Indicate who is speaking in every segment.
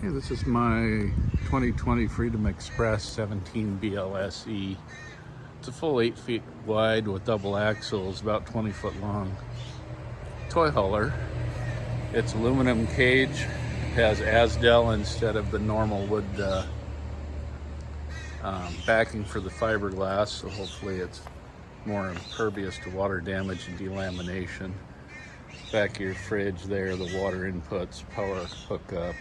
Speaker 1: Hey, this is my 2020 Freedom Express 17 BLSE. It's a full 8 feet wide with double axles, about 20 foot long. Toy hauler. It's aluminum cage. It has Asdel instead of the normal wood backing for the fiberglass, so hopefully it's more impervious to water damage and delamination. Back of your fridge there, the water inputs, power hookup,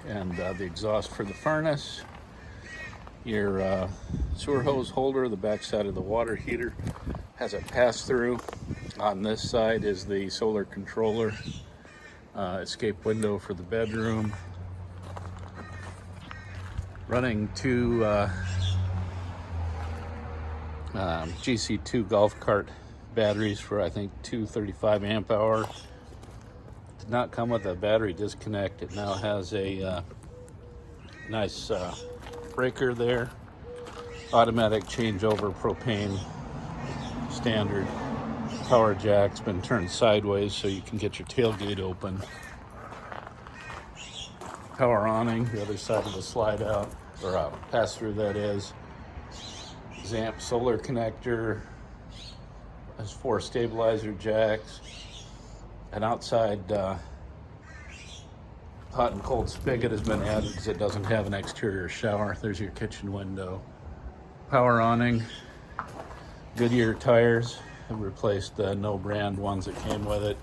Speaker 1: and the exhaust for the furnace. Your sewer hose holder, the back side of the water heater, has a pass-through. On this side is the solar controller, escape window for the bedroom. Running two GC2 golf cart batteries for I think 235 amp hour. Did not come with a battery disconnect. It now has a nice breaker there. Automatic changeover propane standard. Power jack's been turned sideways so you can get your tailgate open. Power awning, the other side of the slide out, or pass through that is. Zamp solar connector. Has 4 stabilizer jacks. An outside hot and cold spigot has been added because it doesn't have an exterior shower. There's your kitchen window. Power awning. Goodyear tires. I've replaced the no brand ones that came with it.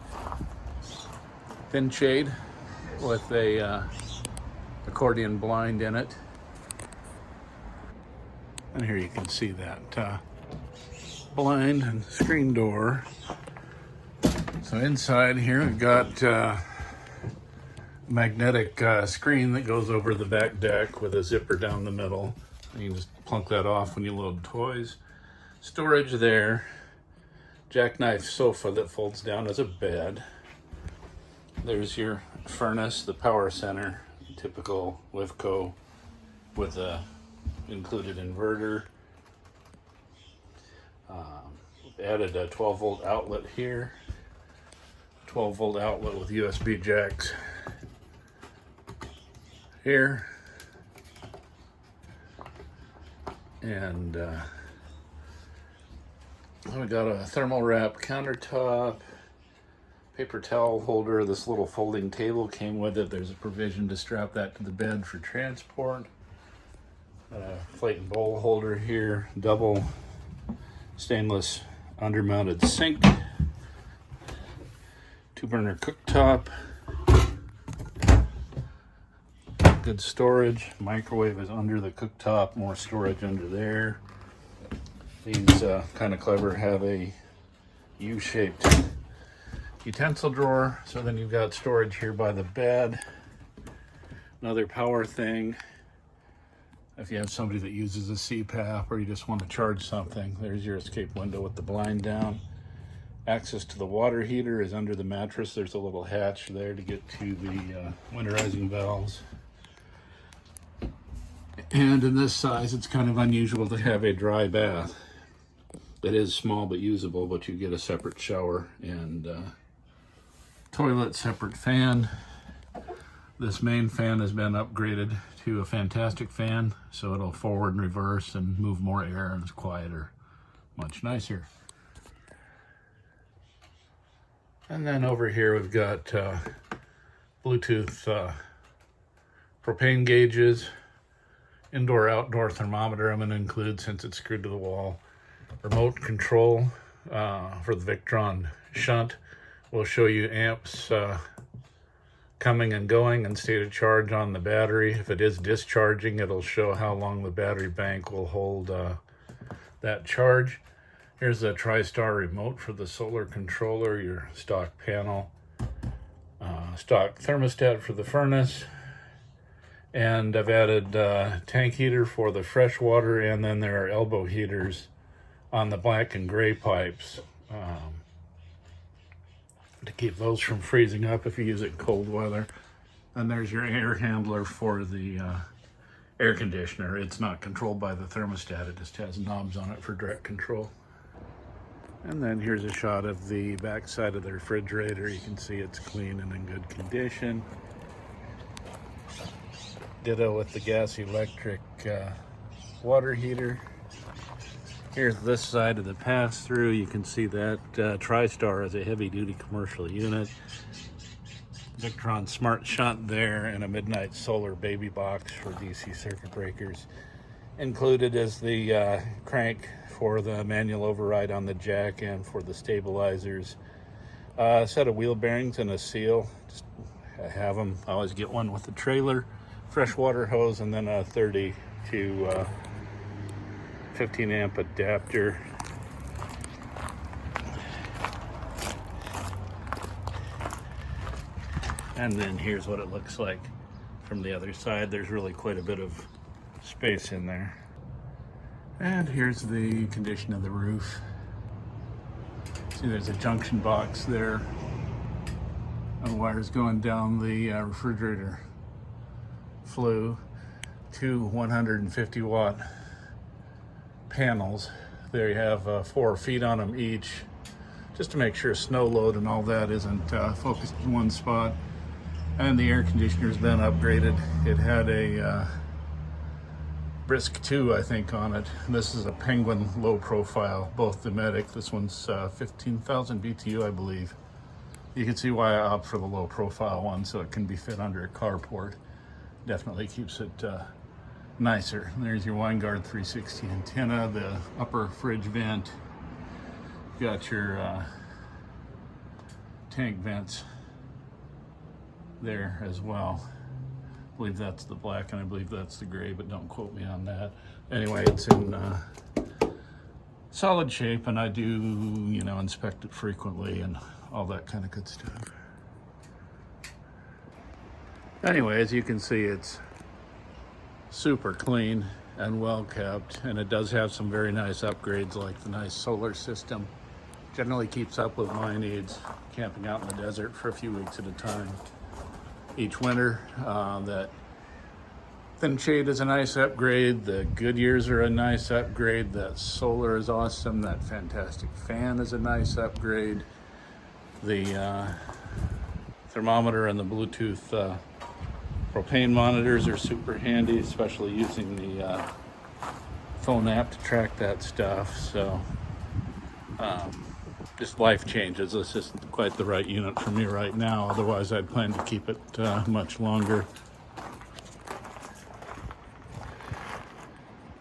Speaker 1: Thin shade with a accordion blind in it. And here you can see that blind and screen door. So inside here we've got magnetic screen that goes over the back deck with a zipper down the middle. You can just plunk that off when you load toys. Storage there. Jackknife sofa that folds down as a bed. There's your furnace, the power center, typical Wifco with a included inverter. Added a 12 volt outlet here. 12 volt outlet with USB jacks here. And we got a thermal wrap countertop, paper towel holder. This little folding table came with it. There's a provision to strap that to the bed for transport. Plate and bowl holder here, double stainless undermounted sink, 2-burner cooktop, good storage. Microwave is under the cooktop, more storage under there. These kind of clever, have a U-shaped utensil drawer, so then you've got storage here by the bed. Another power thing. If you have somebody that uses a CPAP or you just want to charge something, there's your escape window with the blind down. Access to the water heater is under the mattress. There's a little hatch there to get to the winterizing valves. And in this size, it's kind of unusual to have a dry bath. It is small but usable, but you get a separate shower and toilet, separate fan. This main fan has been upgraded to a Fantastic fan, so it'll forward and reverse and move more air and it's quieter. Much nicer. And then over here we've got Bluetooth propane gauges, indoor-outdoor thermometer I'm going to include since it's screwed to the wall. Remote control for the Victron shunt will show you amps coming and going and state of charge on the battery. If it is discharging, it'll show how long the battery bank will hold that charge. Here's a TriStar remote for the solar controller, your stock panel, stock thermostat for the furnace, and I've added tank heater for the fresh water, and then there are elbow heaters on the black and gray pipes to keep those from freezing up if you use it in cold weather. And there's your air handler for the air conditioner. It's not controlled by the thermostat, it just has knobs on it for direct control. And then here's a shot of the back side of the refrigerator. You can see it's clean and in good condition. Ditto with the gas electric water heater. Here's this side of the pass-through. You can see that TriStar is a heavy-duty commercial unit. Victron Smart Shunt there, and a Midnight Solar baby box for DC circuit breakers. Included is the crank for the manual override on the jack and for the stabilizers. A set of wheel bearings and a seal. Just have them. I always get one with the trailer, freshwater hose, and then a 30 to 15 amp adapter. And then here's what it looks like from the other side. There's really quite a bit of space in there. And here's the condition of the roof. See, there's a junction box there and wires going down the refrigerator flue. Two 150 watt panels. There you have 4 feet on them each, just to make sure snow load and all that isn't focused in one spot. And the air conditioner's been upgraded. It had a Brisk 2, I think, on it. And this is a Penguin low profile, both Dometic. This one's 15,000 BTU, I believe. You can see why I opt for the low profile one, so it can be fit under a carport. Definitely keeps it nicer. And there's your Winegard 360 antenna, the upper fridge vent. Got your tank vents there as well. I believe that's the black and I believe that's the gray, but don't quote me on that. Anyway, it's in solid shape, and I do, you know, inspect it frequently and all that kind of good stuff. Anyway, as you can see, it's super clean and well kept, and it does have some very nice upgrades like the nice solar system. Generally keeps up with my needs, camping out in the desert for a few weeks at a time each winter. That thin shade is a nice upgrade. The Goodyears are a nice upgrade. That solar is awesome. That fantastic fan is a nice upgrade. The thermometer and the Bluetooth propane monitors are super handy, especially using the phone app to track that stuff. So just life changes. This isn't quite the right unit for me right now. Otherwise, I'd plan to keep it much longer.